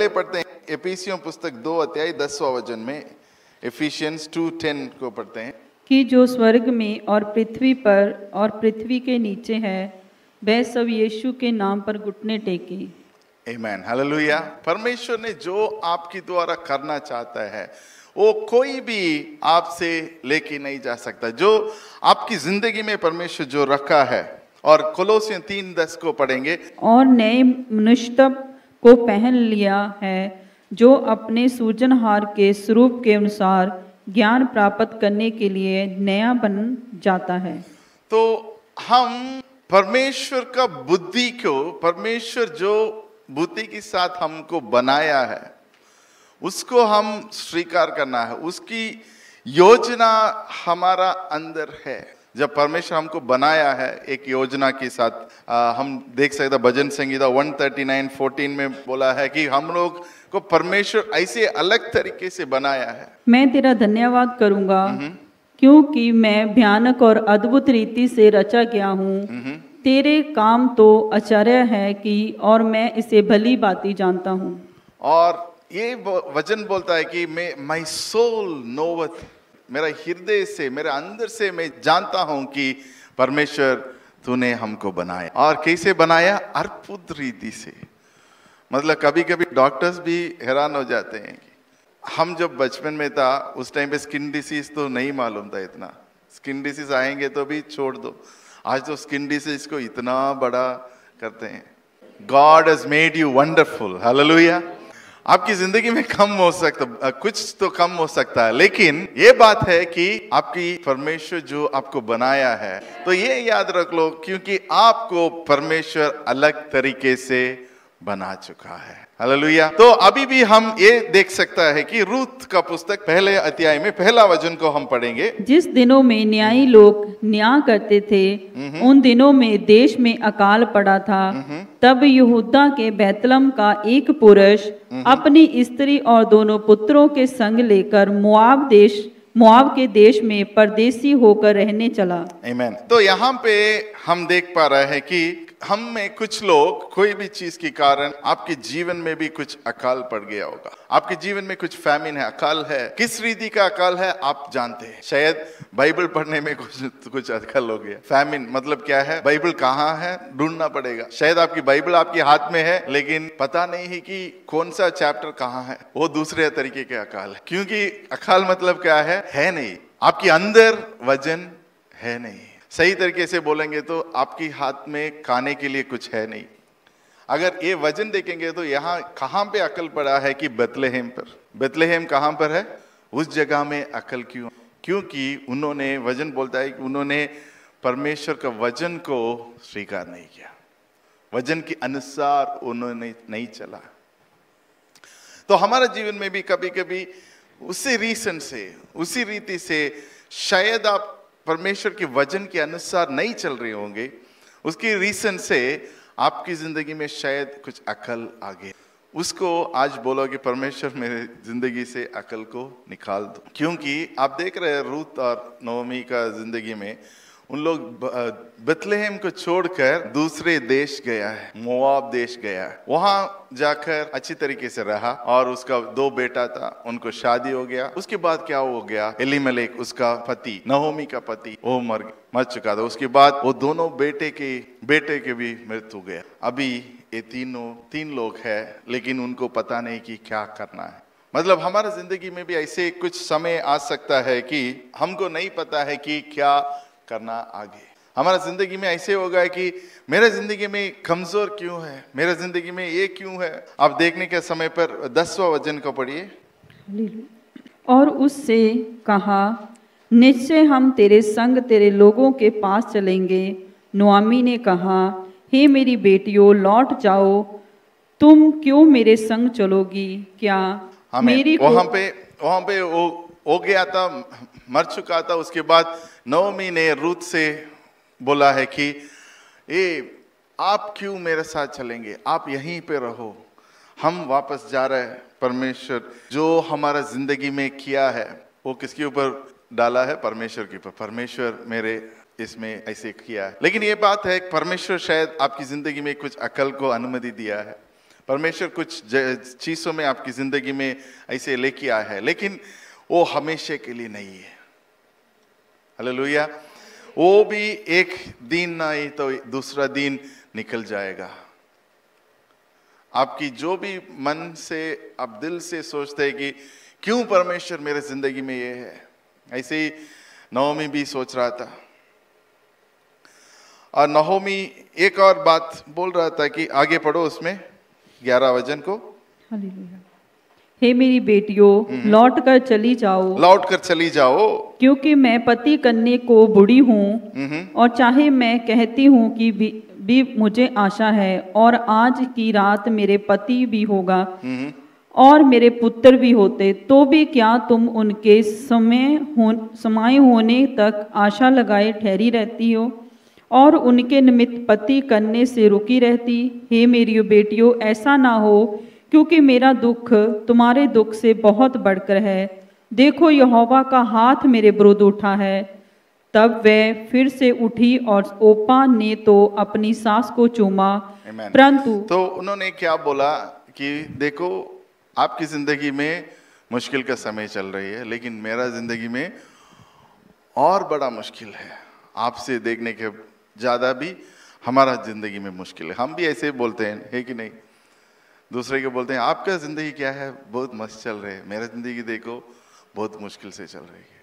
पढ़ते हैं एफिसियों पुस्तक 2 अध्याय 10वां वचन में, एफिशियंस 2:10 को पढ़ते हैं कि जो स्वर्ग में और पृथ्वी पर और पृथ्वी के नीचे है वह सब यीशु के नाम पर घुटने टेके। आमीन, हालेलुया। परमेश्वर ने जो आपकी द्वारा करना चाहता है वो कोई भी आपसे लेके नहीं जा सकता। जो आपकी जिंदगी में परमेश्वर जो रखा है, और कोलोसियों 3:10 को पढ़ेंगे, और नए मनुष्यत्व को पहन लिया है जो अपने सूजनहार के स्वरूप के अनुसार ज्ञान प्राप्त करने के लिए नया बन जाता है। तो हम परमेश्वर का बुद्धि को, परमेश्वर जो बुद्धि के साथ हमको बनाया है उसको हम स्वीकार करना है। उसकी योजना हमारा अंदर है। जब परमेश्वर हमको बनाया है एक योजना के साथ, हम देख सकते हैं भजन संगीता 139:14 में बोला है कि हम लोग को परमेश्वर ऐसे अलग तरीके से बनाया है। मैं तेरा धन्यवाद करूंगा क्योंकि मैं भयानक और अद्भुत रीति से रचा गया हूँ। तेरे काम तो आश्चर्य है कि और मैं इसे भली भांति जानता हूँ। और ये वचन बोलता है कि मैं माई सोल नोवथ, मेरा हृदय से, मेरे अंदर से मैं जानता हूं कि परमेश्वर तूने हमको बनाया। और कैसे बनाया? अद्भुत रीति से। मतलब कभी कभी डॉक्टर्स भी हैरान हो जाते हैं कि हम जब बचपन में था उस टाइम पे स्किन डिसीज तो नहीं मालूम था इतना। स्किन डिसीज आएंगे तो भी छोड़ दो, आज तो स्किन डिसीज को इतना बड़ा करते हैं। God has made you wonderful, hallelujah. आपकी जिंदगी में कम हो सकता, कुछ तो कम हो सकता है, लेकिन ये बात है कि आपकी परमेश्वर जो आपको बनाया है, तो ये याद रख लो क्योंकि आपको परमेश्वर अलग तरीके से बना चुका है, हालेलुया। तो अभी भी हम ये देख सकता है कि रूत का पुस्तक पहले अध्याय में पहला वचन को हम पढ़ेंगे। जिस दिनों में न्यायी लोग न्याय करते थे उन दिनों में देश में अकाल पड़ा था। तब यहूदा के बैतलम का एक पुरुष अपनी स्त्री और दोनों पुत्रों के संग लेकर मोआब के देश में परदेसी होकर रहने चला। आमीन। तो यहाँ पे हम देख पा रहे हैं कि हम में कुछ लोग कोई भी चीज के कारण आपके जीवन में भी कुछ अकाल पड़ गया होगा। आपके जीवन में कुछ फैमिन है, अकाल है। किस रीति का अकाल है आप जानते हैं। शायद बाइबल पढ़ने में कुछ अकाल हो गया। फैमिन मतलब क्या है? बाइबल कहाँ है ढूंढना पड़ेगा। शायद आपकी बाइबल आपके हाथ में है लेकिन पता नहीं है कि कौन सा चैप्टर कहाँ है। वो दूसरे तरीके के अकाल है। क्योंकि अकाल मतलब क्या है नहीं, आपके अंदर वजन है नहीं। सही तरीके से बोलेंगे तो आपकी हाथ में खाने के लिए कुछ है नहीं। अगर ये वजन देखेंगे तो यहाँ कहाँ पे अकल पड़ा है कि बेतलेहम पर। बेतलेहम कहाँ पर है? उस जगह में अकल क्यों? क्योंकि उन्होंने, वजन बोलता है कि उन्होंने परमेश्वर का वचन को स्वीकार नहीं किया, वचन के अनुसार उन्होंने नहीं चला। तो हमारा जीवन में भी कभी कभी उसी रीजन से, उसी रीति से शायद आप परमेश्वर के वचन के अनुसार नहीं चल रहे होंगे। उसकी रीजन से आपकी जिंदगी में शायद कुछ अकल आ गया। उसको आज बोलो कि परमेश्वर मेरे जिंदगी से अकल को निकाल दो। क्योंकि आप देख रहे हैं रूत और नोमी का जिंदगी में उन लोग बेतलेहम को छोड़कर दूसरे देश गया है, मोआब देश गया है। वहां जाकर अच्छी तरीके से रहा और उसका 2 बेटा था, उनको शादी हो गया। उसके बाद क्या हो गया? एलीमेलेक उसका पति, नहोमी का पति, वो मर चुका था। उसके बाद वो दोनों बेटे के भी मृत्यु हो गया। अभी ये तीन लोग हैं लेकिन उनको पता नहीं कि क्या करना है। मतलब हमारा जिंदगी में भी ऐसे कुछ समय आ सकता है कि हमको नहीं पता है कि क्या करना आगे। हमारा जिंदगी में ऐसे होगा कि मेरा जिंदगी में कमजोर क्यों है, मेरा जिंदगी में ये क्यों है। आप देखने के समय पर 10वां वचन को पढ़िए। और उससे कहा, निश्चय हम तेरे संग तेरे लोगों के पास चलेंगे। नोआमी ने कहा, हे मेरी बेटियों लौट जाओ, तुम क्यों मेरे संग चलोगी? क्या मेरी वहां पे वो हो गया था, मर चुका था। उसके बाद नोमी ने रूत से बोला है कि आप क्यों मेरे साथ चलेंगे, आप यहीं पे रहो, हम वापस जा रहे हैं। परमेश्वर जो हमारा जिंदगी में किया है वो किसके ऊपर डाला है? परमेश्वर के ऊपर। परमेश्वर मेरे इसमें ऐसे किया है। लेकिन ये बात है परमेश्वर शायद आपकी जिंदगी में कुछ अकल को अनुमति दिया है। परमेश्वर कुछ चीजों में आपकी जिंदगी में ऐसे लेके आया है, लेकिन वो हमेशा के लिए नहीं है। हालेलुया। वो भी एक दिन नहीं तो दूसरा दिन निकल जाएगा। आपकी जो भी मन से आप दिल से सोचते हैं कि क्यों परमेश्वर मेरे जिंदगी में ये है, ऐसे ही नहोमी भी सोच रहा था। और नहोमी एक और बात बोल रहा था कि आगे पढ़ो उसमें 11 वचन को। हालेलुया। हे मेरी बेटियों, लौट कर चली जाओ, लौट कर चली जाओ, क्योंकि मैं पति करने को बूढ़ी हूँ, और चाहे मैं कहती हूँ कि भी मुझे आशा है, और आज की रात मेरे पति भी होगा और मेरे पुत्र भी होते, तो भी क्या तुम उनके समय होने तक आशा लगाए ठहरी रहती हो और उनके निमित्त पति करने से रुकी रहती? हे मेरी बेटियों, ऐसा ना हो, क्योंकि मेरा दुख तुम्हारे दुख से बहुत बढ़कर है। देखो, यहोवा का हाथ मेरे विरुद्ध उठा है। तब वह फिर से उठी और ओपा ने तो अपनी सास को चूमा, परंतु तो उन्होंने क्या बोला कि देखो, आपकी जिंदगी में मुश्किल का समय चल रही है, लेकिन मेरा जिंदगी में और बड़ा मुश्किल है। आपसे देखने के ज्यादा भी हमारा जिंदगी में मुश्किल है। हम भी ऐसे बोलते हैं, है कि नहीं? दूसरे के बोलते हैं आपका जिंदगी क्या है, बहुत मस्त चल रही है, मेरा जिंदगी देखो बहुत मुश्किल से चल रही है।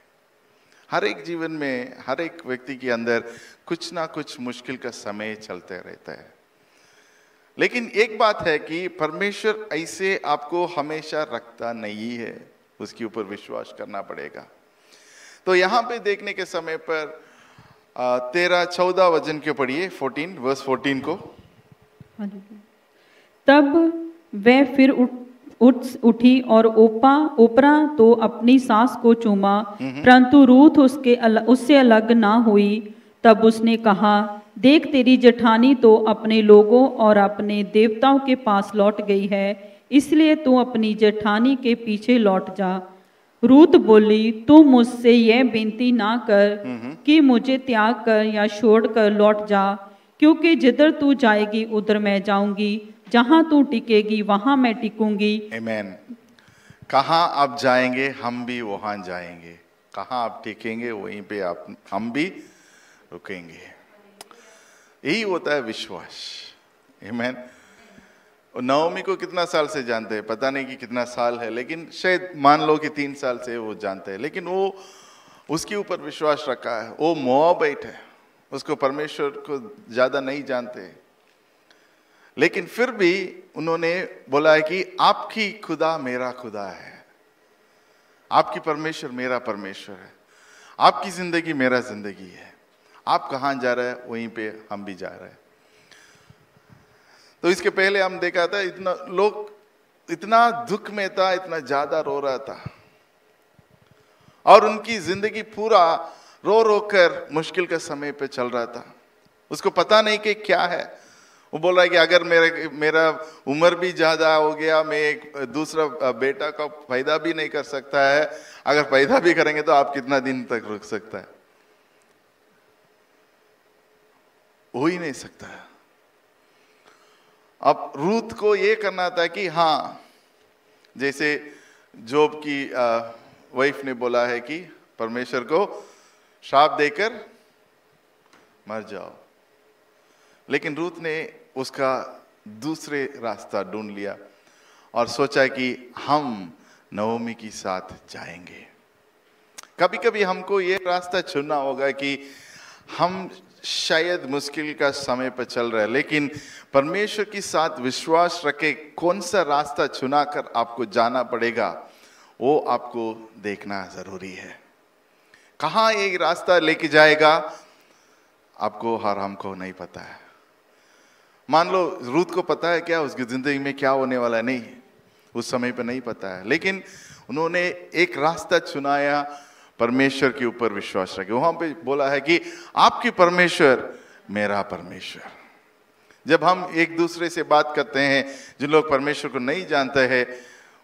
हर एक जीवन में हर एक व्यक्ति के अंदर कुछ ना कुछ मुश्किल का समय चलते रहता है। लेकिन एक बात है कि परमेश्वर ऐसे आपको हमेशा रखता नहीं है, उसके ऊपर विश्वास करना पड़ेगा। तो यहाँ पे देखने के समय पर 13-14 वचन के पढ़िए, 14 वर्स 14 को। तब वह फिर उठी और ओपरा तो अपनी सास को चूमा, परंतु रूथ उससे अलग ना हुई। तब उसने कहा, देख, तेरी जेठानी तो अपने लोगों और अपने देवताओं के पास लौट गई है, इसलिए तू अपनी जेठानी के पीछे लौट जा। रूथ बोली, तू मुझसे यह विनती ना कर कि मुझे त्याग कर या छोड़ कर लौट जा, क्योंकि जिधर तू जाएगी उधर मैं जाऊंगी, जहां तू टिकेगी वहां मैं टिकूंगी। आमीन। कहाँ आप जाएंगे हम भी वहां जाएंगे, कहाँ आप टिकेंगे वहीं पे हम भी रुकेंगे। यही होता है विश्वास। आमीन। नहोमी को कितना साल से जानते हैं, पता नहीं कि कितना साल है, लेकिन शायद मान लो कि 3 साल से वो जानते हैं, लेकिन वो उसके ऊपर विश्वास रखा है। वो मोआबाइट है, उसको परमेश्वर को ज्यादा नहीं जानते, लेकिन फिर भी उन्होंने बोला है कि आपकी खुदा मेरा खुदा है, आपकी परमेश्वर मेरा परमेश्वर है, आपकी जिंदगी मेरा जिंदगी है, आप कहाँ जा रहे हैं वहीं पे हम भी जा रहे हैं। तो इसके पहले हम देखा था इतना दुख में था, इतना ज्यादा रो रहा था, और उनकी जिंदगी पूरा रो रो कर मुश्किल के समय पे चल रहा था। उसको पता नहीं कि क्या है। वो बोल रहा है कि अगर मेरा उम्र भी ज्यादा हो गया, मैं एक दूसरा बेटा का पैदा भी नहीं कर सकता है, अगर पैदा भी करेंगे तो आप कितना दिन तक रुक सकता है, हो ही नहीं सकता है। अब रूथ को ये करना था कि हाँ, जैसे जोब की वाइफ ने बोला है कि परमेश्वर को श्राप देकर मर जाओ, लेकिन रूथ ने उसका दूसरे रास्ता ढूंढ लिया और सोचा कि हम नहोमी के साथ जाएंगे। कभी कभी हमको ये रास्ता चुनना होगा कि हम शायद मुश्किल का समय पर चल रहे हैं, लेकिन परमेश्वर के साथ विश्वास रखे कौन सा रास्ता चुना कर आपको जाना पड़ेगा, वो आपको देखना जरूरी है। कहाँ एक रास्ता लेके जाएगा आपको और हमको नहीं पता है। मान लो रूथ को पता है क्या उसकी जिंदगी में क्या होने वाला है, नहीं, उस समय पर नहीं पता है, लेकिन उन्होंने एक रास्ता चुनाया, परमेश्वर के ऊपर विश्वास रखे। वहां पे बोला है कि आपकी परमेश्वर मेरा परमेश्वर। जब हम एक दूसरे से बात करते हैं, जिन लोग परमेश्वर को नहीं जानते हैं,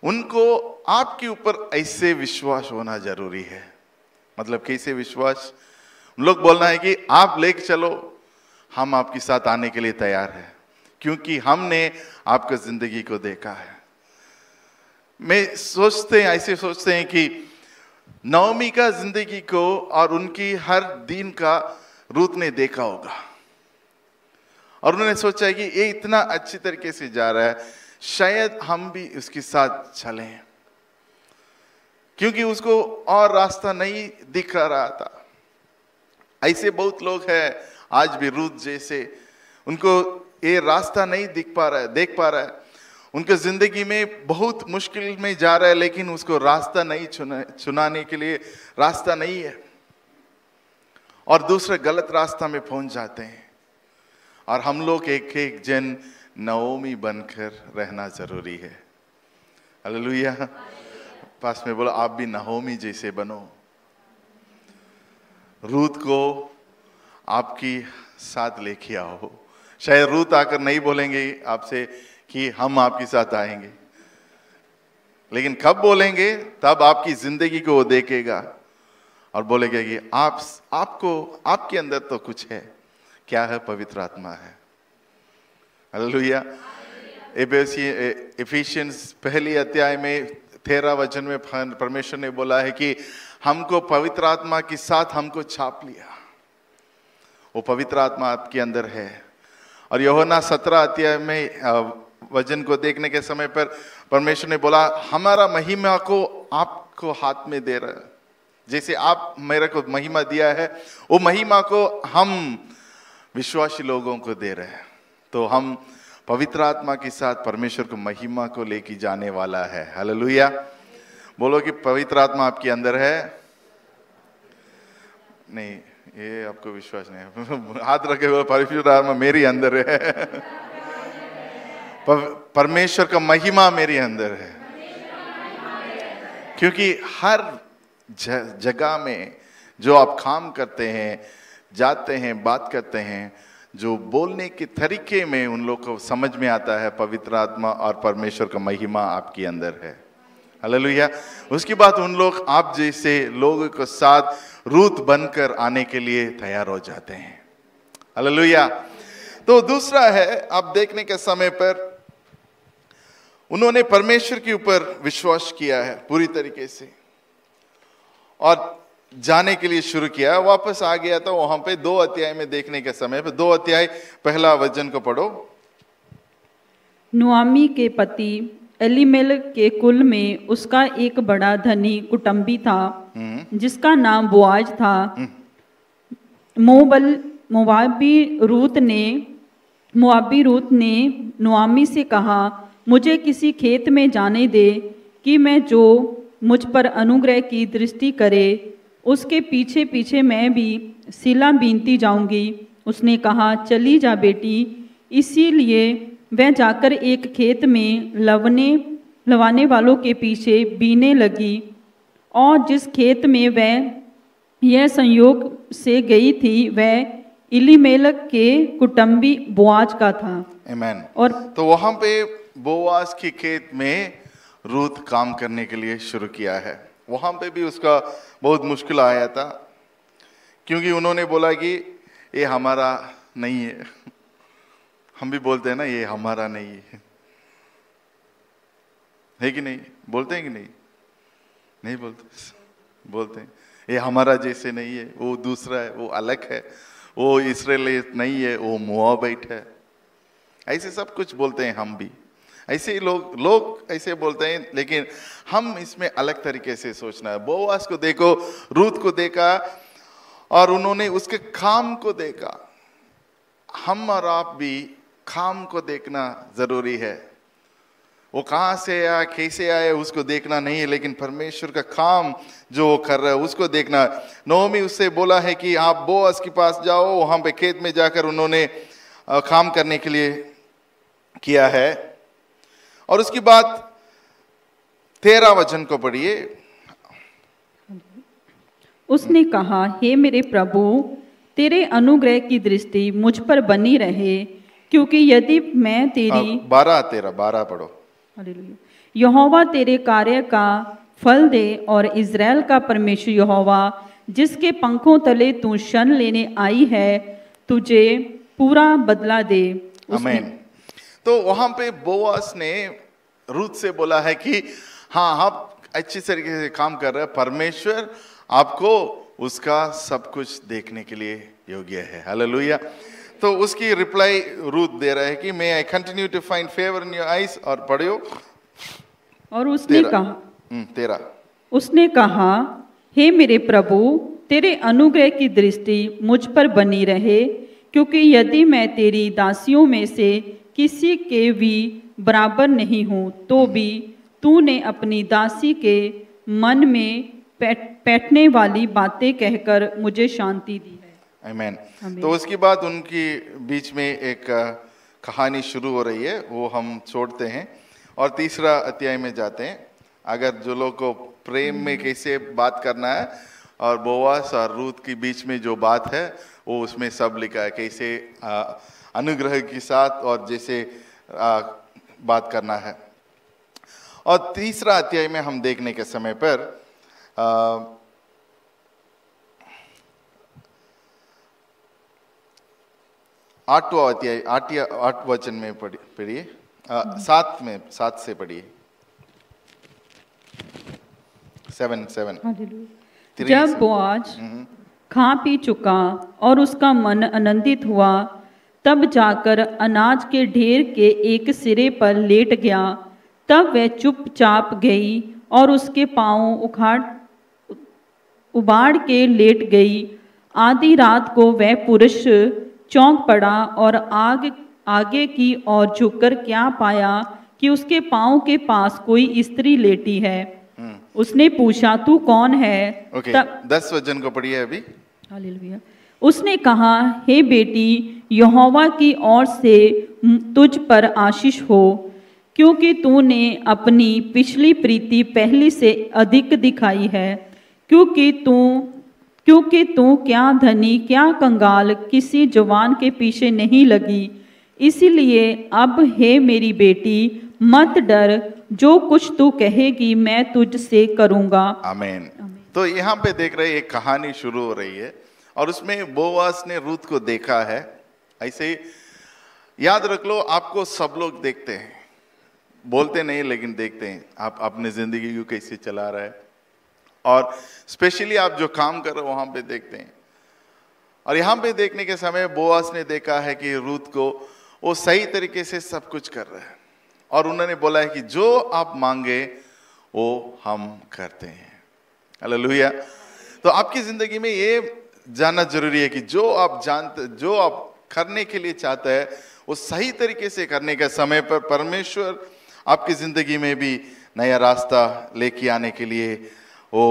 उनको आपके ऊपर ऐसे विश्वास होना जरूरी है। मतलब कैसे विश्वास? उन लोग बोलना है कि आप लेके चलो, हम आपके साथ आने के लिए तैयार हैं, क्योंकि हमने आपका जिंदगी को देखा है। ऐसे सोचते हैं कि नओमी का जिंदगी को और उनकी हर दिन का रूत ने देखा होगा और उन्होंने सोचा है कि ये इतना अच्छी तरीके से जा रहा है, शायद हम भी उसके साथ चलें, क्योंकि उसको और रास्ता नहीं दिख रहा था। ऐसे बहुत लोग हैं आज भी रूत जैसे, उनको ये रास्ता नहीं देख पा रहा है, उनके जिंदगी में बहुत मुश्किल में जा रहा है, लेकिन उसको रास्ता नहीं चुनाने के लिए रास्ता नहीं है और दूसरे गलत रास्ता में पहुंच जाते हैं। और हम लोग एक एक जन नओमी बनकर रहना जरूरी है। हालेलुया। पास में बोला आप भी नओमी जैसे बनो, रूत को आपकी साथ लेके आओ। शायद रूत आकर नहीं बोलेंगे आपसे कि हम आपके साथ आएंगे, लेकिन कब बोलेंगे, तब आपकी जिंदगी को वो देखेगा और बोलेगा कि आपके अंदर तो कुछ है। क्या है? पवित्र आत्मा है। हालेलुया। एफिशियंस पहली अध्याय में 13 वचन में परमेश्वर ने बोला है कि हमको पवित्र आत्मा के साथ हमको छाप लिया। वो पवित्र आत्मा आपके अंदर है। और यूहन्ना 17 अध्याय में वचन को देखने के समय पर परमेश्वर ने बोला हमारा महिमा को आपको हाथ में दे रहा है, जैसे आप मेरे को महिमा दिया है वो महिमा को हम विश्वासी लोगों को दे रहे हैं। तो हम पवित्र आत्मा के साथ परमेश्वर को महिमा को लेके जाने वाला है। हालेलुया। बोलो कि पवित्र आत्मा आपके अंदर है। नहीं, ये आपको विश्वास नहीं है। हाथ रखे हुए, पवित्र आत्मा मेरी अंदर है। परमेश्वर का महिमा मेरे अंदर है, क्योंकि हर जगह में जो आप काम करते हैं, जाते हैं, बात करते हैं, जो बोलने के तरीके में उन लोग को समझ में आता है पवित्र आत्मा और परमेश्वर का महिमा आपके अंदर है। हालेलुया। उसके बाद उन लोग आप जैसे लोगों के साथ रूत बनकर आने के लिए तैयार हो जाते हैं। हालेलुया। तो दूसरा है, आप देखने के समय पर उन्होंने परमेश्वर के ऊपर विश्वास किया है पूरी तरीके से और जाने के लिए शुरू किया। वापस आ गया था वहां पे 2 अध्याय में देखने के समय पे 2 अध्याय पहला वचन को पढ़ो। नुआमी के पति एलीमेलेक के कुल में उसका एक बड़ा धनी कुटुंबी था जिसका नाम बोआज था। मोआबी रूत ने नुआमी से कहा मुझे किसी खेत में जाने दे कि मैं जो मुझ पर अनुग्रह की दृष्टि करे उसके पीछे पीछे मैं भी सिला बीनती जाऊंगी। उसने कहा चली जा बेटी। इसीलिए वह जाकर एक खेत में लवाने वालों के पीछे बीने लगी और जिस खेत में वह यह संयोग से गई थी वह एलीमेलेक के कुटुंबी बोआज का था। आमीन। और तो वहां पे बोआज के खेत में रूत काम करने के लिए शुरू किया है। वहां पे भी उसका बहुत मुश्किल आया था, क्योंकि उन्होंने बोला कि ये हमारा नहीं है। हम भी बोलते हैं ना ये हमारा नहीं है कि नहीं? बोलते हैं कि नहीं? नहीं बोलते, बोलते हैं ये हमारा जैसे नहीं है, वो दूसरा है, वो अलग है, वो इस्राएल नहीं है, वो मोआबाइट है। ऐसे सब कुछ बोलते हैं हम भी। ऐसे ही लोग ऐसे बोलते हैं, लेकिन हम इसमें अलग तरीके से सोचना है। बोआज को देखो, रूत को देखा और उन्होंने उसके काम को देखा। हम और आप भी काम को देखना जरूरी है। वो कहाँ से आया, कैसे आया, उसको देखना नहीं है, लेकिन परमेश्वर का काम जो वो कर रहा है उसको देखना। नोमी उससे बोला है कि आप बोआज के पास जाओ। वहां पे खेत में जाकर उन्होंने काम करने के लिए किया है। और उसके बाद 13 वचन को पढ़िए। उसने कहा हे मेरे प्रभु, तेरे अनुग्रह की दृष्टि मुझ पर बनी रहे, क्योंकि यदि मैं तेरी 12 पढ़ो। हालेलुया। यहोवा तेरे कार्य का फल दे और इज़राइल का परमेश्वर यहोवा जिसके पंखों तले तू शरण लेने आई है तुझे पूरा बदला दे। आमीन। तो वहां पे बोआस ने रूथ से बोला है कि हाँ, आप अच्छी तरीके से काम कर रहे हैं, परमेश्वर आपको उसका सब कुछ देखने के लिए योग्य है। हालेलुया। तो उसकी रिप्लाई रूथ दे रहा है कि may I continue to find favour in your eyes. और पढ़ियो। और उसने कहा, तेरा उसने कहा, हे मेरे प्रभु, तेरे अनुग्रह की दृष्टि मुझ पर बनी रहे, क्योंकि यदि मैं तेरी दासियों में से किसी के भी बराबर नहीं हूँ, तो भी तूने अपनी दासी के मन में बैठने वाली बातें कहकर मुझे शांति दी है। आमीन। तो उसके बाद उनकी बीच में एक कहानी शुरू हो रही है, वो हम छोड़ते हैं और तीसरा अध्याय में जाते हैं। अगर जो लोग को प्रेम में कैसे बात करना है और बोआस और रूथ के बीच में जो बात है वो उसमें सब लिखा है, कैसे अनुग्रह के साथ और जैसे बात करना है। और तीसरा अध्याय में हम देखने के समय पर 8वां अध्याय 8 वचन में पढ़िए, 7 से पढ़िए। 7 जब बोआज खा पी चुका और उसका मन आनंदित हुआ, तब जाकर अनाज के ढेर के एक सिरे पर लेट गया। तब वह चुपचाप गई और उसके पांव उबाड़ के लेट गई। आधी रात को वह पुरुष चौंक पड़ा और आगे की ओर झुककर क्या पाया कि उसके पांव के पास कोई स्त्री लेटी है। उसने पूछा, तू कौन है? 10 वचन को पढ़िए अभी। हालेलुया। उसने कहा, हे बेटी, यहोवा की ओर से तुझ पर आशीष हो, क्योंकि तूने अपनी पिछली प्रीति पहली से अधिक दिखाई है। क्योंकि तू क्या धनी क्या कंगाल किसी जवान के पीछे नहीं लगी। इसीलिए अब हे मेरी बेटी, मत डर, जो कुछ तू कहेगी मैं तुझसे करूंगा। आमीन। तो यहाँ पे देख रहे एक कहानी शुरू हो रही है और उसमें बोआस ने रूथ को देखा है। ऐसे ही याद रख लो, आपको सब लोग देखते हैं, बोलते नहीं लेकिन देखते हैं आप अपनी जिंदगी को कैसे चला रहे हैं, और स्पेशली आप जो काम कर रहे हो वहां पे देखते हैं। और यहाँ पे देखने के समय बोआस ने देखा है कि रूथ को वो सही तरीके से सब कुछ कर रहे हैं और उन्होंने बोला है कि जो आप मांगे वो हम करते हैं। हालेलुया। तो आपकी जिंदगी में ये जानना जरूरी है कि जो आप करने के लिए चाहते हैं वो सही तरीके से करने के समय पर परमेश्वर आपकी जिंदगी में भी नया रास्ता लेके आने के लिए वो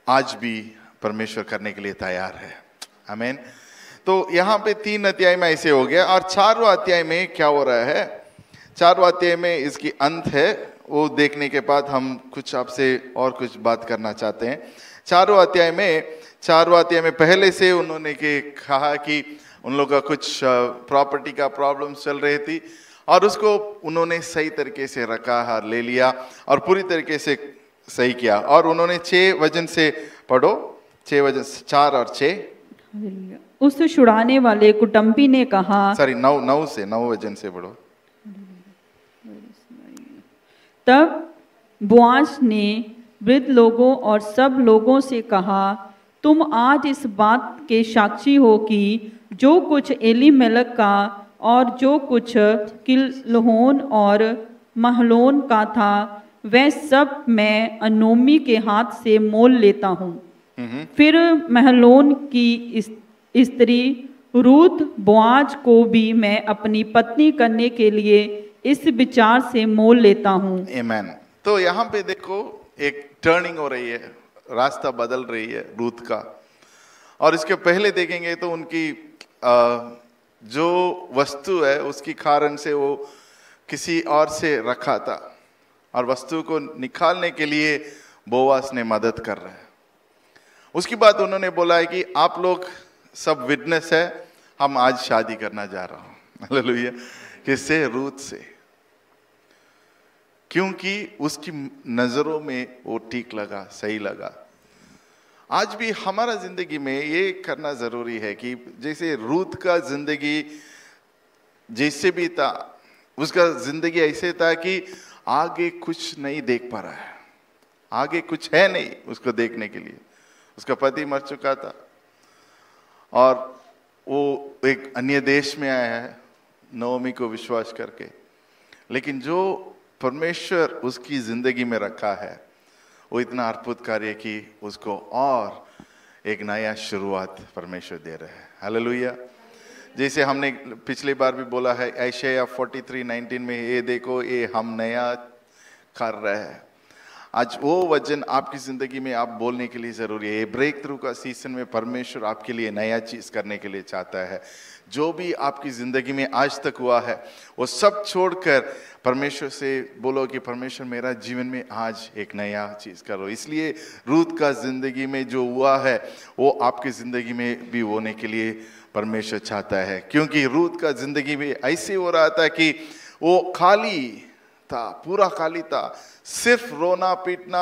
आज भी परमेश्वर करने के लिए तैयार है। आमीन। तो यहाँ पे 3 अध्याय में ऐसे हो गया और 4वां अध्याय में क्या हो रहा है? 4वां अध्याय में इसकी अंत है, वो देखने के बाद हम कुछ आपसे और कुछ बात करना चाहते हैं। 4वां अध्याय में पहले से उन्होंने कहा कि उन लोगों का कुछ प्रॉपर्टी का प्रॉब्लम चल रही थी और उसको उन्होंने सही तरीके से रखा और ले लिया और पूरी तरीके से सही किया। और उन्होंने 6 वचन से पढ़ो, 6 वचन 4 और 6। उस छुड़ाने वाले कुटुंबी ने कहा, 9 वचन से पढ़ो। तब बोआज ने वृद्ध लोगों और सब लोगों से कहा, तुम आज इस बात के साक्षी हो कि जो कुछ एलीमेलेक का और जो कुछ किलहोन और महलोन का था वह सब मैं अनोमी के हाथ से मोल लेता हूँ। फिर महलोन की स्त्री रूथ बोआज को भी मैं अपनी पत्नी करने के लिए इस विचार से मोल लेता हूँ। आमीन। तो यहाँ पे देखो एक टर्निंग हो रही है, रास्ता बदल रही है रूथ का। और इसके पहले देखेंगे तो उनकी जो वस्तु है उसकी कारण से वो किसी और से रखा था और वस्तु को निकालने के लिए बोआस ने मदद कर रहा है। उसके बाद उन्होंने बोला है कि आप लोग सब विटनेस है, हम आज शादी करना जा रहा हूं। हालेलुया। किससे? रूथ से, क्योंकि उसकी नजरों में वो ठीक लगा, सही लगा। आज भी हमारा जिंदगी में ये करना जरूरी है कि जैसे रूथ का जिंदगी जैसे भी था उसका जिंदगी ऐसे था कि आगे कुछ नहीं देख पा रहा है, आगे कुछ है नहीं उसको देखने के लिए। उसका पति मर चुका था और वो एक अन्य देश में आया है नओमी को विश्वास करके, लेकिन जो परमेश्वर उसकी जिंदगी में रखा है वो इतना अद्भुत कार्य कि उसको और एक नया शुरुआत परमेश्वर दे रहे हैं। हालेलुया। जैसे हमने पिछली बार भी बोला है यशायाह 43:19 में, ये देखो ये हम नया कर रहे हैं। आज वो वचन आपकी जिंदगी में आप बोलने के लिए जरूरी है। ब्रेक थ्रू का सीजन में परमेश्वर आपके लिए नया चीज करने के लिए चाहता है। जो भी आपकी जिंदगी में आज तक हुआ है वो सब छोड़कर परमेश्वर से बोलो कि परमेश्वर मेरा जीवन में आज एक नया चीज करो। इसलिए रूत का जिंदगी में जो हुआ है वो आपकी जिंदगी में भी होने के लिए परमेश्वर चाहता है, क्योंकि रूत का जिंदगी में ऐसे हो रहा था कि वो खाली था, पूरा खाली था, सिर्फ रोना पीटना,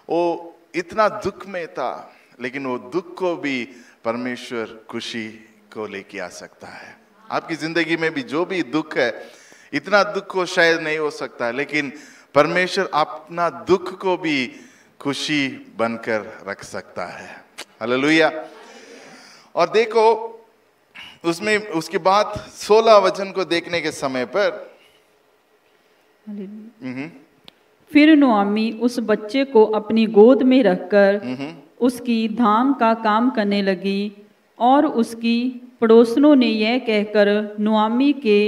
वो इतना दुख में था, लेकिन वो दुख को भी परमेश्वर खुशी को लेके आ सकता है। आपकी जिंदगी में भी जो भी दुख है, इतना दुख को शायद नहीं हो सकता है, लेकिन परमेश्वर अपना दुख को भी खुशी बनकर रख सकता है। हालेलुया। और देखो उसमें उसके बाद 16 वचन को देखने के समय पर फिर नुआमी उस बच्चे को अपनी गोद में रखकर उसकी धाम का काम करने लगी, और उसकी पड़ोसनों ने यह कहकर नुआमी के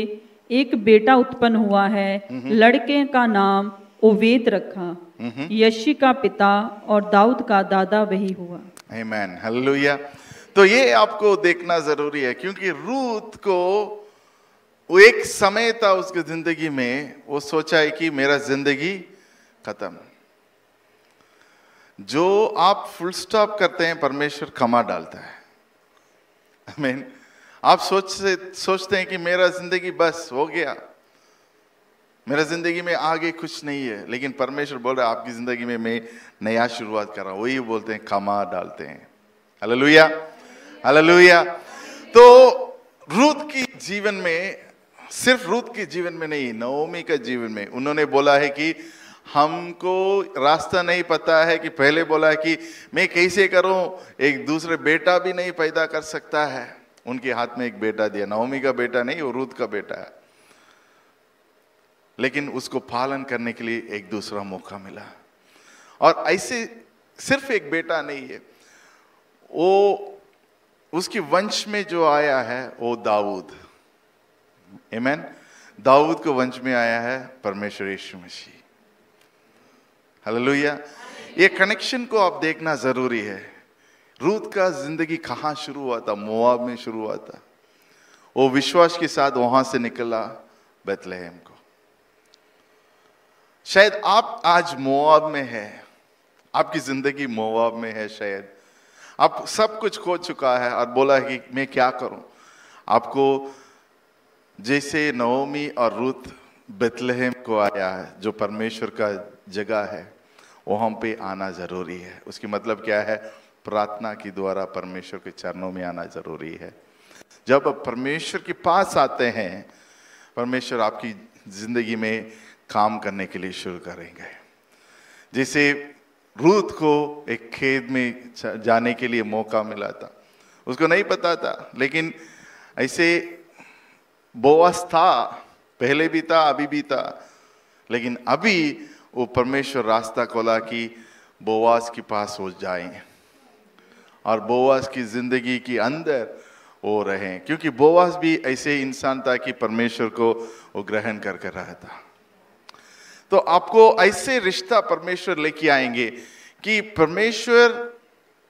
एक बेटा उत्पन्न हुआ है, लड़के का नाम ओबेद रखा। यशी का पिता और दाऊद का दादा वही हुआ। आमीन। हालेलुया। तो ये आपको देखना जरूरी है, क्योंकि रूत को वो एक समय था उसकी जिंदगी में, वो सोचा है कि मेरा जिंदगी खत्म। जो आप फुल स्टॉप करते हैं परमेश्वर कमा डालता है। आमीन। आप सोचते हैं कि मेरा जिंदगी बस हो गया, मेरा जिंदगी में आगे कुछ नहीं है, लेकिन परमेश्वर बोल रहा है आपकी जिंदगी में मैं नया शुरुआत कर रहा हूं। वही बोलते हैं कमा डालते हैं। Hallelujah, hallelujah. तो रूत की जीवन में, सिर्फ रूत के जीवन में नहीं, नओमी का जीवन में उन्होंने बोला है कि हमको रास्ता नहीं पता है, कि पहले बोला है कि मैं कैसे करूं, एक दूसरे बेटा भी नहीं पैदा कर सकता है। उनके हाथ में एक बेटा दिया, नओमी का बेटा नहीं, वो रूत का बेटा है, लेकिन उसको पालन करने के लिए एक दूसरा मौका मिला। और ऐसे सिर्फ एक बेटा नहीं है, वो उसकी वंश में जो आया है वो दाऊद। आमीन। दाऊद को वंश में आया है परमेश्वर यीशु मसीह। हालेलुया। ये कनेक्शन को आप देखना जरूरी है। रूत का जिंदगी कहाँ शुरू हुआ था? मोआब में शुरू हुआ था। वो विश्वास के साथ वहां से निकला बेथलेहम को। शायद आप आज मोआब में है, आपकी जिंदगी मोआब में है। शायद आप सब कुछ खो चुका है और बोला है कि मैं क्या करूं। आपको जैसे नओमी और रूत बेथलेहम को आया है, जो परमेश्वर का जगह है, वहां पे आना जरूरी है। उसकी मतलब क्या है? प्रार्थना के द्वारा परमेश्वर के चरणों में आना जरूरी है। जब आप परमेश्वर के पास आते हैं, परमेश्वर आपकी जिंदगी में काम करने के लिए शुरू करेंगे। जैसे रूत को एक खेत में जाने के लिए मौका मिला था, उसको नहीं पता था, लेकिन ऐसे बोआस था, पहले भी था, अभी भी था, लेकिन अभी वो परमेश्वर रास्ता खोला कि बोआस के पास हो जाएं और बोआस की जिंदगी के अंदर वो रहें, क्योंकि बोआस भी ऐसे इंसान था कि परमेश्वर को वो ग्रहण करके रहा था। तो आपको ऐसे रिश्ता परमेश्वर लेके आएंगे कि परमेश्वर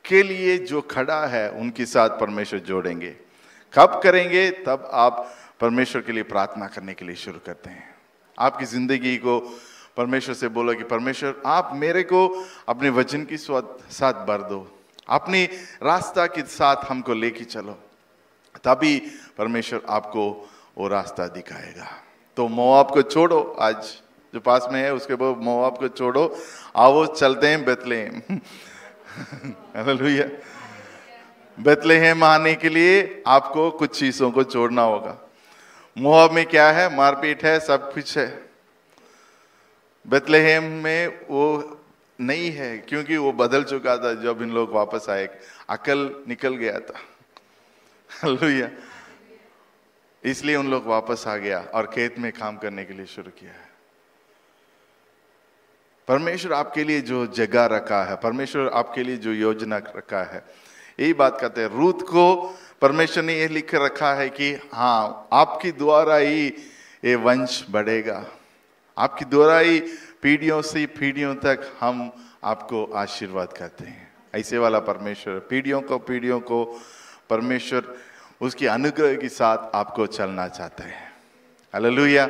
के लिए जो खड़ा है उनके साथ परमेश्वर जोड़ेंगे। कब करेंगे? तब आप परमेश्वर के लिए प्रार्थना करने के लिए शुरू करते हैं। आपकी जिंदगी को परमेश्वर से बोलो कि परमेश्वर आप मेरे को अपने वचन के साथ भर दो, अपनी रास्ता के साथ हमको लेके चलो, तभी परमेश्वर आपको वो रास्ता दिखाएगा। तो मोआब को छोड़ो, आज जो पास में है उसके बाद मोआब को छोड़ो, आओ चलते हैं बेथलेहम। हालेलुया। बेथलेहम आने के लिए आपको कुछ चीजों को छोड़ना होगा। मोआब में क्या है? मारपीट है, सब कुछ है। बेथलेहेम में वो नहीं है, क्योंकि वो बदल चुका था। जब इन लोग वापस आए, अकल निकल गया था। हालेलुया। इसलिए उन लोग वापस आ गया और खेत में काम करने के लिए शुरू किया है। परमेश्वर आपके लिए जो जगह रखा है, परमेश्वर आपके लिए जो योजना रखा है, यही बात कहते हैं। रूत को परमेश्वर ने ये लिख रखा है कि हाँ, आपकी द्वारा ही ये वंश बढ़ेगा, आपकी द्वारा ही पीढ़ियों से पीढ़ियों तक हम आपको आशीर्वाद करते हैं। ऐसे वाला परमेश्वर पीढ़ियों को परमेश्वर उसकी अनुग्रह के साथ आपको चलना चाहता है। हालेलुया।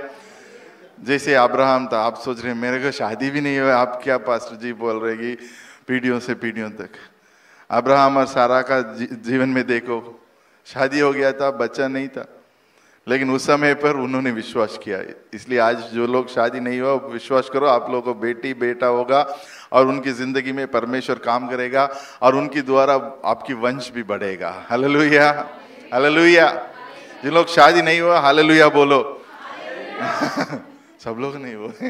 जैसे अब्राहम था, आप सोच रहे हैं मेरे को शादी भी नहीं हुआ, आप क्या पास्टर जी बोल रहे कि पीढ़ियों से पीढ़ियों तक। अब्राहम और सारा का जीवन में देखो, शादी हो गया था, बच्चा नहीं था, लेकिन उस समय पर उन्होंने विश्वास किया। इसलिए आज जो लोग शादी नहीं हुआ, विश्वास करो आप लोगों को बेटी बेटा होगा और उनकी जिंदगी में परमेश्वर काम करेगा और उनकी द्वारा आपकी वंश भी बढ़ेगा। Hallelujah, hallelujah. जिन लोग शादी नहीं हुआ, हालेलुया बोलो। सब लोग नहीं हुए।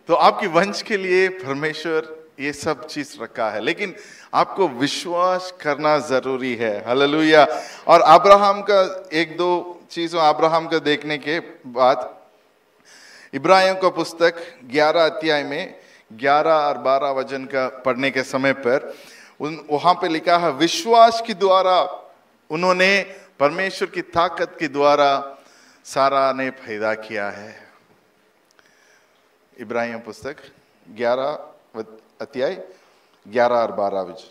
तो आपकी वंश के लिए परमेश्वर ये सब चीज रखा है, लेकिन आपको विश्वास करना जरूरी है। हालेलुया। और अब्राहम का एक दो चीजों अब्राहम का देखने के बाद, इब्राहिम का पुस्तक 11 अध्याय में 11 और 12 वचन का पढ़ने के समय पर वहां पे लिखा है, विश्वास के द्वारा उन्होंने परमेश्वर की ताकत के द्वारा सारा ने पैदा किया है। इब्राहिम पुस्तक 11 अध्याय 11 और 12 वचन।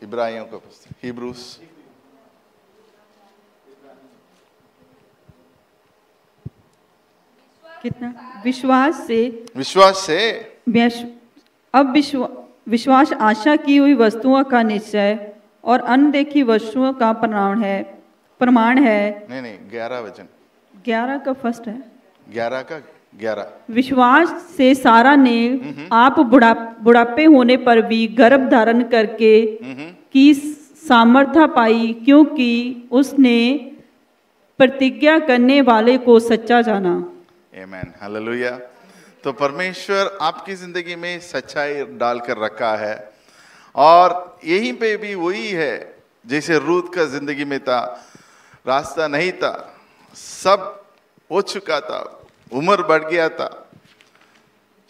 इब्राहिम का पुस्तक, हिब्रूस। कितना? विश्वास से अब विश्वास आशा की हुई वस्तुओं का निश्चय और अनदेखी वस्तुओं का प्रमाण है। नहीं 11 वचन, 11 का फर्स्ट है। 11 का 11। विश्वास से सारा ने आप बुढ़ापे होने पर भी गर्भ धारण करके की सामर्थ्य पाई, क्योंकि उसने प्रतिज्ञा करने वाले को सच्चा जाना। आमीन, हालेलुया। तो परमेश्वर आपकी जिंदगी में सच्चाई डालकर रखा है, और यहीं पे भी वही है जैसे रूत का जिंदगी में था। रास्ता नहीं था, सब हो चुका था, उम्र बढ़ गया था।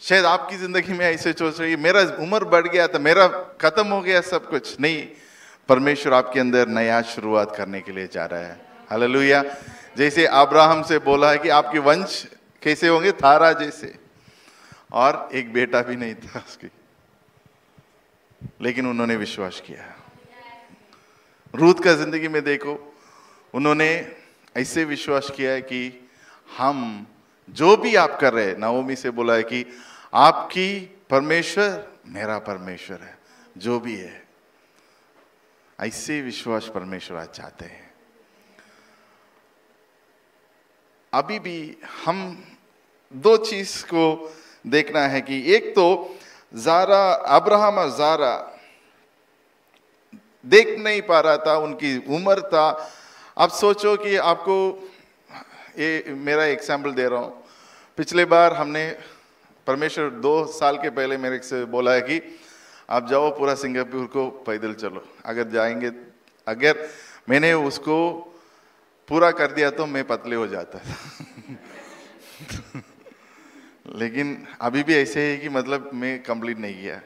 शायद आपकी जिंदगी में ऐसे सोच रही है, मेरा उम्र बढ़ गया था, मेरा खत्म हो गया सब कुछ। नहीं, परमेश्वर आपके अंदर नया शुरुआत करने के लिए जा रहा है। हालेलुया। जैसे अब्राहम से बोला है कि आपके वंश कैसे होंगे? थारा जैसे। और एक बेटा भी नहीं था उसकी, लेकिन उन्होंने विश्वास किया। रूत का जिंदगी में देखो, उन्होंने ऐसे विश्वास किया है कि हम जो भी आप कर रहे हैं, नाओमी से बोला है कि आपकी परमेश्वर मेरा परमेश्वर है, जो भी है। ऐसे विश्वास परमेश्वर आज चाहते हैं। अभी भी हम दो चीज को देखना है कि एक तो जारा, अब्राहम और जारा देख नहीं पा रहा था, उनकी उम्र था। अब सोचो कि आपको ये मेरा एग्जाम्पल दे रहा हूं। पिछले बार हमने परमेश्वर 2 साल के पहले मेरे से बोला है कि आप जाओ पूरा सिंगापुर को पैदल चलो। अगर जाएंगे, अगर मैंने उसको पूरा कर दिया तो मैं पतले हो जाता था। लेकिन अभी भी ऐसे है कि मतलब मैं कंप्लीट नहीं किया।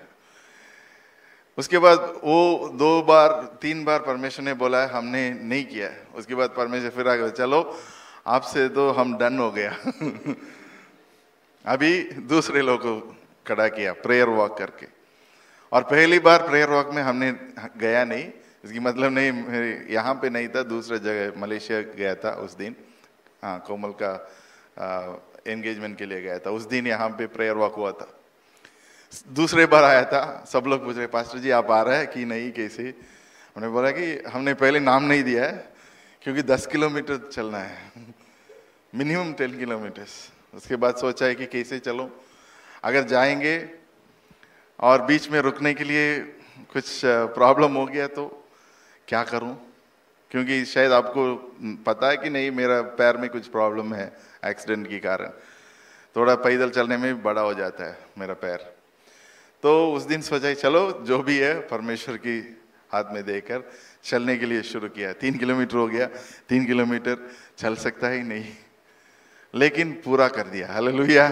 उसके बाद वो 2 बार 3 बार परमेश्वर ने बोला है, हमने नहीं किया। उसके बाद परमेश्वर फिर आगे, चलो आपसे तो हम डन हो गया। अभी दूसरे लोग को खड़ा किया प्रेयर वॉक करके। और पहली बार प्रेयर वॉक में हमने गया नहीं, इसकी मतलब नहीं यहाँ पे नहीं था, दूसरे जगह मलेशिया गया था उस दिन। हाँ, कोमल का एंगेजमेंट के लिए गया था। उस दिन यहाँ पे प्रेयर वॉक हुआ था। दूसरे बार आया था, सब लोग पूछ रहे पास्टर जी आप आ रहे हैं कि नहीं, कैसे? हमने बोला कि हमने पहले नाम नहीं दिया है, क्योंकि 10 किलोमीटर चलना है, मिनिमम 10 किलोमीटर। उसके बाद सोचा है कि कैसे चलो, अगर जाएंगे और बीच में रुकने के लिए कुछ प्रॉब्लम हो गया तो क्या करूं, क्योंकि शायद आपको पता है कि नहीं, मेरा पैर में कुछ प्रॉब्लम है एक्सीडेंट के कारण, थोड़ा पैदल चलने में भी बड़ा हो जाता है मेरा पैर। तो उस दिन सोचा चलो जो भी है परमेश्वर की हाथ में देकर चलने के लिए शुरू किया। 3 किलोमीटर हो गया, 3 किलोमीटर चल सकता ही नहीं, लेकिन पूरा कर दिया। हालेलुया।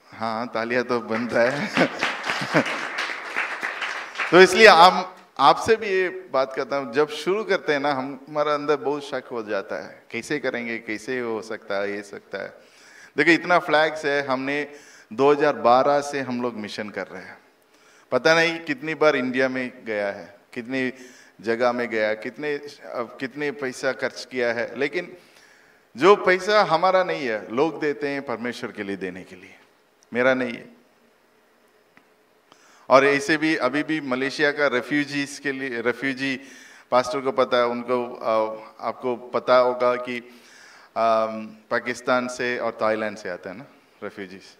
हाँ, तालियां तो बन रहा है। तो इसलिए आपसे भी ये बात करता हूँ, जब शुरू करते हैं ना, हमारा अंदर बहुत शक हो जाता है, कैसे करेंगे, कैसे हो सकता है, ये सकता है। देखिए इतना फ्लैग्स है, हमने 2012 से हम लोग मिशन कर रहे हैं। पता नहीं कितनी बार इंडिया में गया है, कितनी जगह में गया, कितने पैसा खर्च किया है, लेकिन जो पैसा हमारा नहीं है, लोग देते हैं परमेश्वर के लिए देने के लिए, मेरा नहीं है। और ऐसे भी अभी भी मलेशिया का रेफ्यूजीज के लिए, रेफ्यूजी पास्टर को पता है, उनको आपको पता होगा कि पाकिस्तान से और थाईलैंड से आते हैं ना रेफ्यूजीज।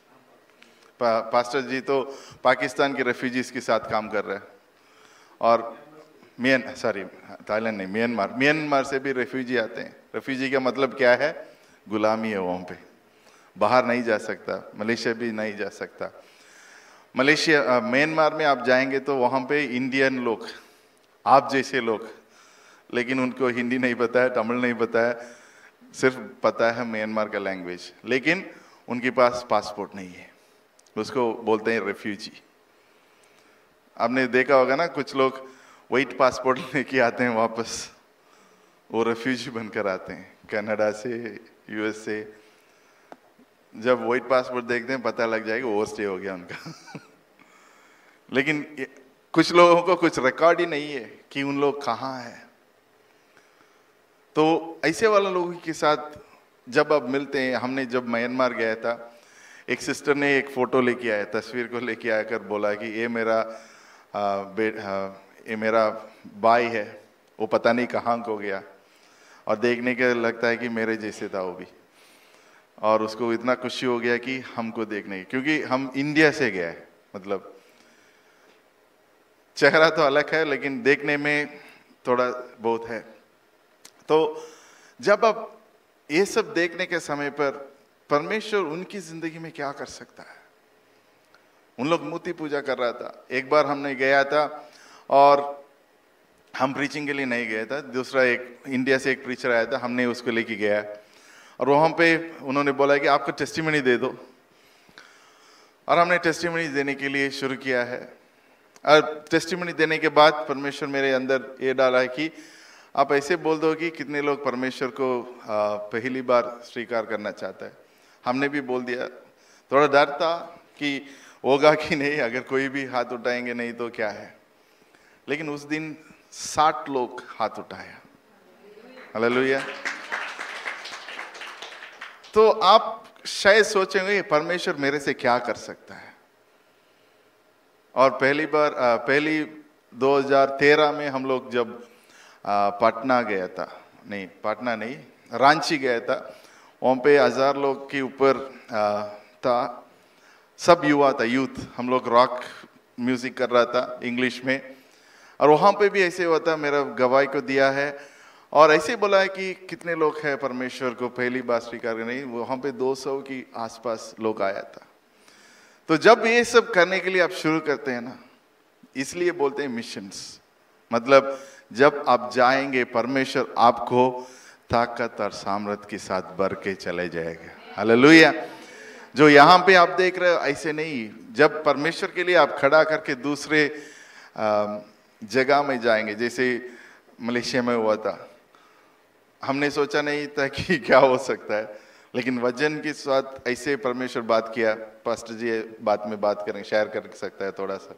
पास्टर जी तो पाकिस्तान के रेफ्यूजीज के साथ काम कर रहे हैं, और थाईलैंड नहीं, म्यांमार से भी रेफ्यूजी आते हैं। रेफ्यूजी का मतलब क्या है? गुलामी है, वहाँ पे बाहर नहीं जा सकता, मलेशिया भी नहीं जा सकता। मलेशिया म्यांमार में आप जाएंगे तो वहाँ पे इंडियन लोग, आप जैसे लोग, लेकिन उनको हिंदी नहीं पता है, तमिल नहीं पता है, सिर्फ पता है म्यांमार का लैंग्वेज, लेकिन उनके पास पासपोर्ट नहीं है, उसको बोलते हैं रेफ्यूजी। आपने देखा होगा ना, कुछ लोग वाइट पासपोर्ट लेके आते हैं वापस, वो रेफ्यूजी बनकर आते हैं कनाडा से, यूएस से। जब वाइट पासपोर्ट देखते हैं पता लग जाएगा ओवर स्टे हो गया उनका। लेकिन कुछ लोगों को कुछ रिकॉर्ड ही नहीं है कि उन लोग कहाँ हैं। तो ऐसे वाले लोगों के साथ जब अब मिलते हैं, हमने जब म्यांमार गया था, एक सिस्टर ने एक फोटो लेके आया, तस्वीर को लेके आकर बोला कि ये मेरा भाई है, वो पता नहीं कहाँ को गया, और देखने के लगता है कि मेरे जैसे था वो भी, और उसको इतना खुशी हो गया कि हमको देखने की, क्योंकि हम इंडिया से गए, मतलब चेहरा तो अलग है लेकिन देखने में थोड़ा बहुत है। तो जब अब ये सब देखने के समय पर परमेश्वर उनकी जिंदगी में क्या कर सकता है। उन लोग मूर्ति पूजा कर रहा था। एक बार हमने गया था, और हम प्रीचिंग के लिए नहीं गया था, दूसरा एक इंडिया से एक प्रीचर आया था, हमने उसको लेके गया, और वहाँ पे उन्होंने बोला कि आपको टेस्टिमनी दे दो, और हमने टेस्टिमनी देने के लिए शुरू किया है। और टेस्टिमनी देने के बाद परमेश्वर मेरे अंदर ये डाला है कि आप ऐसे बोल दो कि कितने लोग परमेश्वर को पहली बार स्वीकार करना चाहता है। हमने भी बोल दिया। थोड़ा डर था कि होगा कि नहीं, अगर कोई भी हाथ उठाएंगे नहीं तो क्या है, लेकिन उस दिन 60 लोग हाथ उठाया। हालेलुया। तो आप शायद सोचेंगे परमेश्वर मेरे से क्या कर सकता है। और पहली 2013 में हम लोग जब पटना गया था, नहीं पटना नहीं, रांची गया था, वहाँ पे 1000 लोग के ऊपर था, सब युवा था, यूथ। हम लोग रॉक म्यूजिक कर रहा था इंग्लिश में, और वहाँ पे भी ऐसे हुआ था, मेरा गवाही को दिया है, और ऐसे बोला है कि कितने लोग हैं परमेश्वर को पहली बार स्वीकार करने, नहीं, वहाँ पे 200 के आसपास लोग आया था। तो जब ये सब करने के लिए आप शुरू करते हैं ना, इसलिए बोलते हैं मिशंस, मतलब जब आप जाएंगे परमेश्वर आपको ताकत और सामर्थ के साथ भर के चले जाएगा। हालेलुया। जो यहाँ पे आप देख रहे हो ऐसे नहीं, जब परमेश्वर के लिए आप खड़ा करके दूसरे जगह में जाएंगे, जैसे मलेशिया में हुआ था, हमने सोचा नहीं था कि क्या हो सकता है, लेकिन वचन के साथ ऐसे परमेश्वर बात किया। पास्टर जी बात में बात करेंगे, शेयर कर सकता है थोड़ा सा।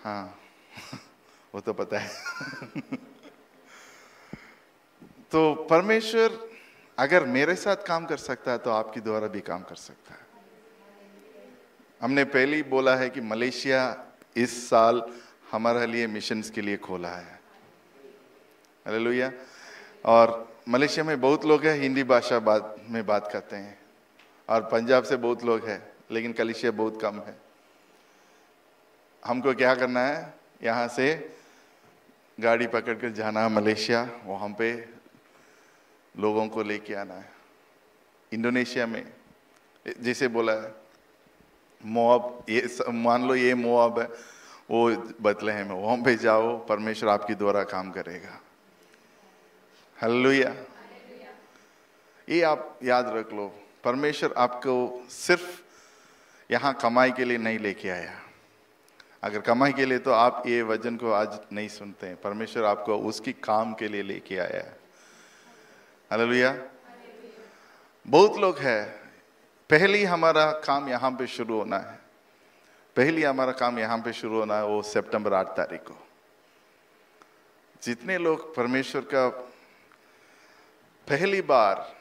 हाँ वो तो पता है। तो परमेश्वर अगर मेरे साथ काम कर सकता है तो आपके द्वारा भी काम कर सकता है। हमने पहले ही बोला है कि मलेशिया इस साल हमारे लिए मिशंस के लिए खोला है। हालेलुया। और मलेशिया में बहुत लोग हैं हिंदी भाषा में बात करते हैं, और पंजाब से बहुत लोग हैं, लेकिन कलीसिया बहुत कम है। हमको क्या करना है? यहाँ से गाड़ी पकड़कर जाना है मलेशिया, वहाँ पे लोगों को लेके आना है। इंडोनेशिया में जैसे बोला है मोआब, ये मान लो ये मोआब है, वो बतलेहम है, वहाँ पे जाओ, परमेश्वर आपकी द्वारा काम करेगा। हालेलुया। ये आप याद रख लो, परमेश्वर आपको सिर्फ यहाँ कमाई के लिए नहीं लेके आया। अगर कमाई के लिए तो आप ये वचन को आज नहीं सुनते हैं। परमेश्वर आपको उसकी काम के लिए लेके आया है। हालेलुया। बहुत लोग हैं, पहली हमारा काम यहाँ पे शुरू होना है, पहली हमारा काम यहाँ पे शुरू होना है, वो सितंबर 8 तारीख को। जितने लोग परमेश्वर का पहली बार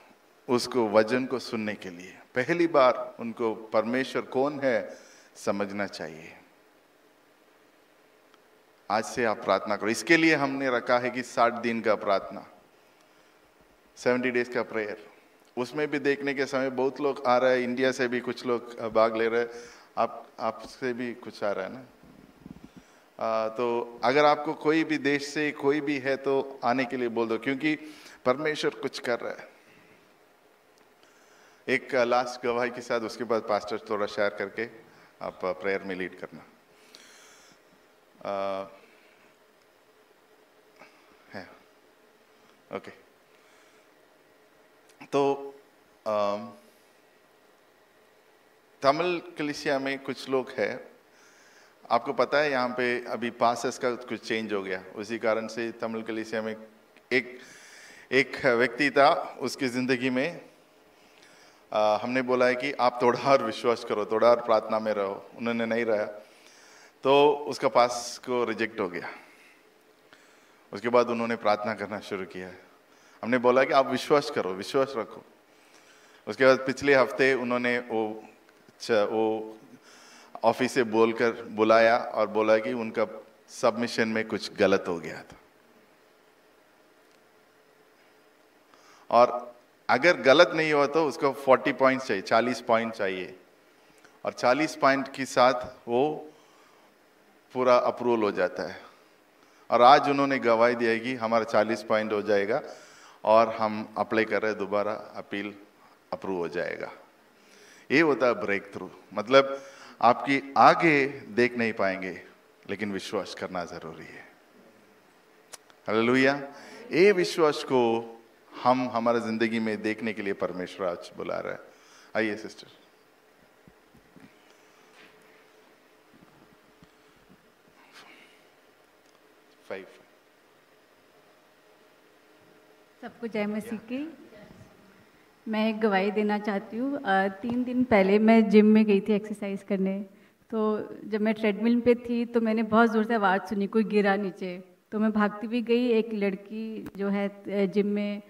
उसको वचन को सुनने के लिए, पहली बार उनको परमेश्वर कौन है समझना चाहिए। आज से आप प्रार्थना करो। इसके लिए हमने रखा है कि 60 दिन का प्रार्थना, 70 डेज का प्रेयर। उसमें भी देखने के समय बहुत लोग आ रहे हैं, इंडिया से भी कुछ लोग भाग ले रहे हैं, आपसे भी कुछ आ रहा है ना। तो अगर आपको कोई भी देश से कोई भी है तो आने के लिए बोल दो, क्योंकि परमेश्वर कुछ कर रहा है। एक लास्ट गवाही के साथ, उसके बाद पास्टर थोड़ा शेयर करके आप प्रेयर में लीड करना है। ओके, तो तमिल कलीसिया में कुछ लोग हैं, आपको पता है यहाँ पे अभी पासेस का कुछ चेंज हो गया, उसी कारण से तमिल कलीसिया में एक व्यक्ति था, उसकी ज़िंदगी में हमने बोला है कि आप थोड़ा और विश्वास करो, थोड़ा और प्रार्थना में रहो। उन्होंने नहीं रहा तो उसका पास को रिजेक्ट हो गया। उसके बाद उन्होंने प्रार्थना करना शुरू किया। हमने बोला कि आप विश्वास करो, विश्वास रखो। उसके बाद पिछले हफ्ते उन्होंने वो ऑफिस से बोलकर बुलाया और बोला कि उनका सबमिशन में कुछ गलत हो गया था, और अगर गलत नहीं हुआ तो उसको 40 पॉइंट चाहिए, 40 पॉइंट चाहिए, और 40 पॉइंट के साथ वो पूरा अप्रूवल हो जाता है। और आज उन्होंने गवाही दिया है कि हमारा 40 पॉइंट हो जाएगा और हम अप्लाई कर रहे हैं, दोबारा अपील अप्रूव हो जाएगा। ये होता है ब्रेक थ्रू। मतलब आपकी आगे देख नहीं पाएंगे, लेकिन विश्वास करना जरूरी है। हालेलुया। ये विश्वास को हम हमारा जिंदगी में देखने के लिए परमेश्वर आज बुला रहा है। आइए सिस्टर। सबको जय मसीह की। मैं एक गवाही देना चाहती हूँ। 3 दिन पहले मैं जिम में गई थी एक्सरसाइज करने। तो जब मैं ट्रेडमिल पे थी तो मैंने बहुत ज़ोर से आवाज़ सुनी, कोई गिरा नीचे। तो मैं भागती भी गई। एक लड़की जो है जिम में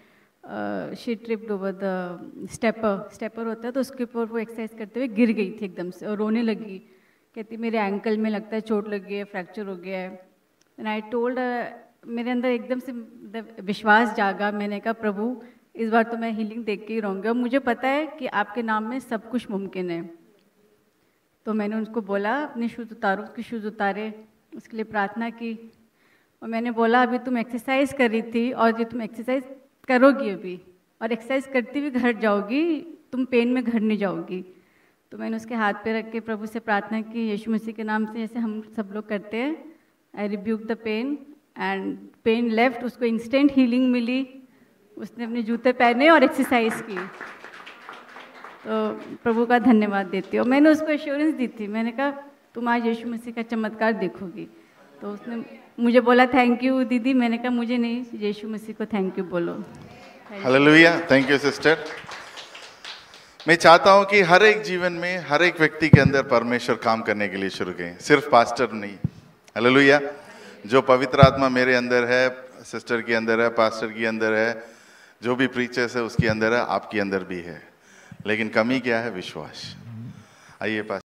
she tripped over the stepper होता है, तो उसके ऊपर वो एक्सरसाइज करते हुए गिर गई थी एकदम से और रोने लगी। कहती मेरे एंकल में लगता है चोट लग गई है, फ्रैक्चर हो गया है। एंड आई टोल्ड, मेरे अंदर एकदम से विश्वास जागा। मैंने कहा प्रभु इस बार तो मैं हीलिंग देख के ही रहूँगी, और मुझे पता है कि आपके नाम में सब कुछ मुमकिन है। तो मैंने उनको बोला अपने शूज़ उतारो, उसके शूज़ उतारे, उसके लिए प्रार्थना की। और मैंने बोला अभी तुम एक्सरसाइज कर रही थी और ये तुम एक्सरसाइज करोगी अभी, और एक्सरसाइज करती हुई घर जाओगी, तुम पेन में घर नहीं जाओगी। तो मैंने उसके हाथ पे रख के प्रभु से प्रार्थना की, यीशु मसीह के नाम से, जैसे हम सब लोग करते हैं। I rebuke the pain and pain left. उसको इंस्टेंट हीलिंग मिली। उसने अपने जूते पहने और एक्सरसाइज की। तो प्रभु का धन्यवाद देती हूँ। और मैंने उसको एश्योरेंस दी थी, मैंने कहा तुम आज यीशु मसीह का चमत्कार देखोगी। तो उसने मुझे बोला थैंक यू दीदी। मैंने कहा मुझे नहीं, यीशु मसीह को थैंक यू बोलो। हालेलुया। Thank you sister. मैं चाहता हूं कि हर एक जीवन में, हर एक व्यक्ति के अंदर परमेश्वर काम करने के लिए शुरू करें, सिर्फ पास्टर नहीं। हालेलुया। जो पवित्र आत्मा मेरे अंदर है, सिस्टर के अंदर है, पास्टर के अंदर है, जो भी प्रीचर्स है उसके अंदर है, आपके अंदर भी है। लेकिन कमी क्या है? विश्वास। आइए पास्टर।